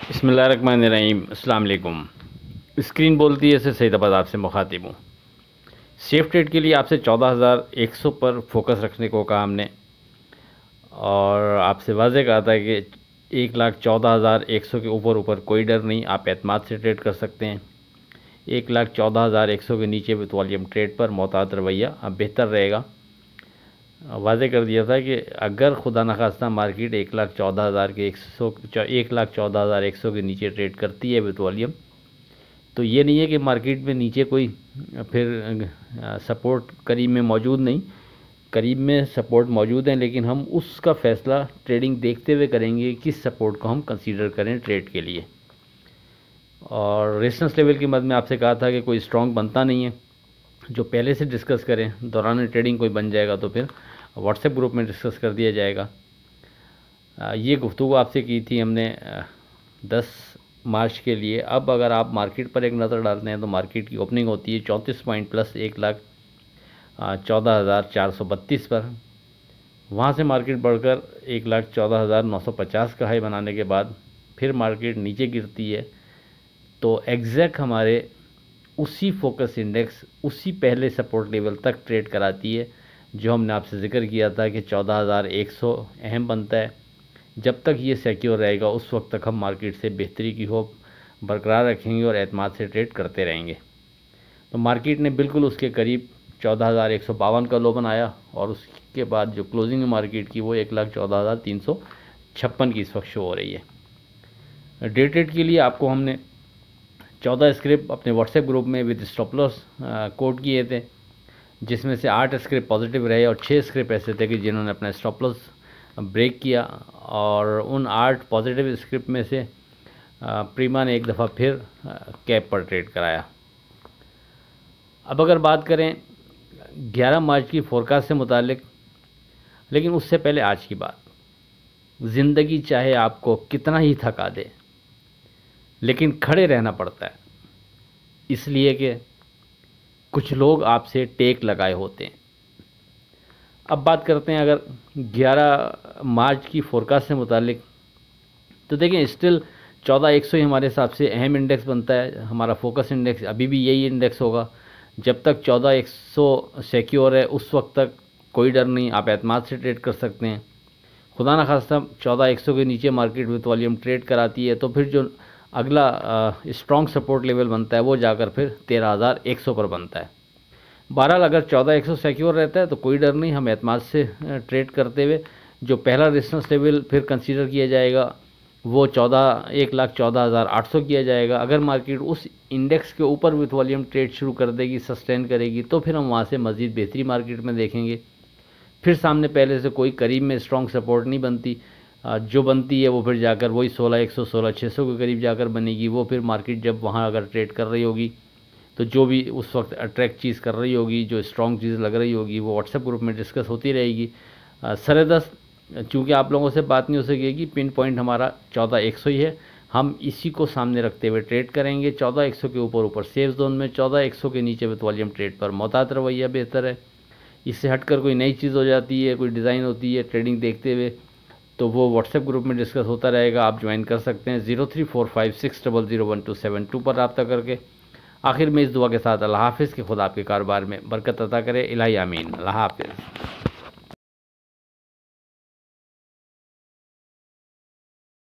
बिस्मिल्लाहिर्रहमानिर्रहीम। अस्सलाम वालेकुम। स्क्रीन बोलती है, सईदाबाद आपसे मुखातिब हूँ। सेफ ट्रेड के लिए आपसे 14,100 पर फोकस रखने को कहा हमने, और आपसे वाज़े कहा था कि 1,14,100 के ऊपर कोई डर नहीं, आप एतमाद से ट्रेड कर सकते हैं। 1,14,100 के नीचे विथ वॉल्यूम ट्रेड पर मोहतात रवैया अब बेहतर रहेगा। वाज़े कर दिया था कि अगर खुदा न खास्ता मार्केट 1,14,100 के नीचे ट्रेड करती है विथ वॉल्यूम, तो ये नहीं है कि मार्केट में नीचे कोई फिर सपोर्ट करीब में मौजूद नहीं, करीब में सपोर्ट मौजूद है, लेकिन हम उसका फ़ैसला ट्रेडिंग देखते हुए करेंगे किस सपोर्ट को हम कंसीडर करें ट्रेड के लिए। और रेजिस्टेंस लेवल की मद में आपसे कहा था कि कोई स्ट्रॉन्ग बनता नहीं है, जो पहले से डिस्कस करें दौरान ट्रेडिंग कोई बन जाएगा तो फिर व्हाट्सएप ग्रुप में डिस्कस कर दिया जाएगा। ये गुफ्तगू आपसे की थी हमने 10 मार्च के लिए। अब अगर आप मार्केट पर एक नज़र डालते हैं तो मार्केट की ओपनिंग होती है 34 पॉइंट प्लस 1,14,432 पर। वहाँ से मार्केट बढ़कर 1,14,950 का हाई बनाने के बाद फिर मार्केट नीचे गिरती है, तो एग्जैक्ट हमारे उसी फोकस इंडेक्स उसी पहले सपोर्ट लेवल तक ट्रेड कराती है, जो हमने आपसे जिक्र किया था कि 14,100 अहम बनता है। जब तक ये सिक्योर रहेगा उस वक्त तक हम मार्केट से बेहतरी की होप बरकरार रखेंगे और एतमाद से ट्रेड करते रहेंगे। तो मार्केट ने बिल्कुल उसके करीब 14,152 का लो बनाया, और उसके बाद जो क्लोजिंग मार्केट की वो 1,14,356 की इस वक्त शो हो रही है। डे ट्रेड के लिए आपको हमने 14 स्क्रिप्ट अपने व्हाट्सएप ग्रुप में विद स्टॉप लॉस कोड किए थे, जिसमें से 8 स्क्रिप्ट पॉजिटिव रहे और 6 स्क्रिप्ट ऐसे थे कि जिन्होंने अपना स्टॉप लॉस ब्रेक किया। और उन 8 पॉजिटिव स्क्रिप्ट में से प्रीमा ने एक दफ़ा फिर कैप पर ट्रेड कराया। अब अगर बात करें 11 मार्च की फोरकास्ट से मुतालिक, लेकिन उससे पहले आज की बात। ज़िंदगी चाहे आपको कितना ही थका दे, लेकिन खड़े रहना पड़ता है, इसलिए कि कुछ लोग आपसे टेक लगाए होते हैं। अब बात करते हैं अगर 11 मार्च की फोरकास्ट से मुतालिक, तो देखें स्टिल 14,100 ही हमारे हिसाब से अहम इंडेक्स बनता है। हमारा फोकस इंडेक्स अभी भी यही इंडेक्स होगा। जब तक 14,100 सिक्योर है उस वक्त तक कोई डर नहीं, आप एतमाद से ट्रेड कर सकते हैं। खुदा न खास्ता 14,100 के नीचे मार्केट विथ वॉल्यूम ट्रेड कराती है, तो फिर जो अगला स्ट्रॉन्ग सपोर्ट लेवल बनता है वो जाकर फिर 13,100 पर बनता है। बहरहाल अगर 14,100 सिक्योर रहता है तो कोई डर नहीं, हम एतमाद से ट्रेड करते हुए जो पहला रेजिस्टेंस लेवल फिर कंसीडर किया जाएगा वो 1,14,800 किया जाएगा। अगर मार्केट उस इंडेक्स के ऊपर विथ वॉल्यूम ट्रेड शुरू कर देगी, सस्टेन करेगी, तो फिर हम वहाँ से मज़ीद बेहतरी मार्केट में देखेंगे। फिर सामने पहले से कोई करीब में स्ट्रॉन्ग सपोर्ट नहीं बनती, जो बनती है वो फिर जाकर वही 16,100 16,600 के करीब जाकर बनेगी। वो फिर मार्केट जब वहाँ अगर ट्रेड कर रही होगी तो जो भी उस वक्त अट्रैक्ट चीज़ कर रही होगी, जो स्ट्रॉन्ग चीज़ लग रही होगी, वो व्हाट्सएप ग्रुप में डिस्कस होती रहेगी। सरेदस्त चूँकि आप लोगों से बात नहीं हो सकेगी, पिन पॉइंट हमारा 14,100 ही है, हम इसी को सामने रखते हुए ट्रेड करेंगे। 14,100 के ऊपर सेफ जोन में, 14,100 के नीचे विथ वॉल्यूम ट्रेड पर मोहतात रवैया बेहतर है। इससे हटकर कोई नई चीज़ हो जाती है, कोई डिज़ाइन होती है ट्रेडिंग देखते हुए, तो वो व्हाट्सएप ग्रुप में डिस्कस होता रहेगा। आप ज्वाइन कर सकते हैं 0345600127 पर रब्ता करके। आखिर में इस दुआ के साथ अल्लाह हाफ़िज़, के खुदा आपके कारोबार में बरकत अता करे। इलाही आमीन। अल्लाह हाफ़िज़।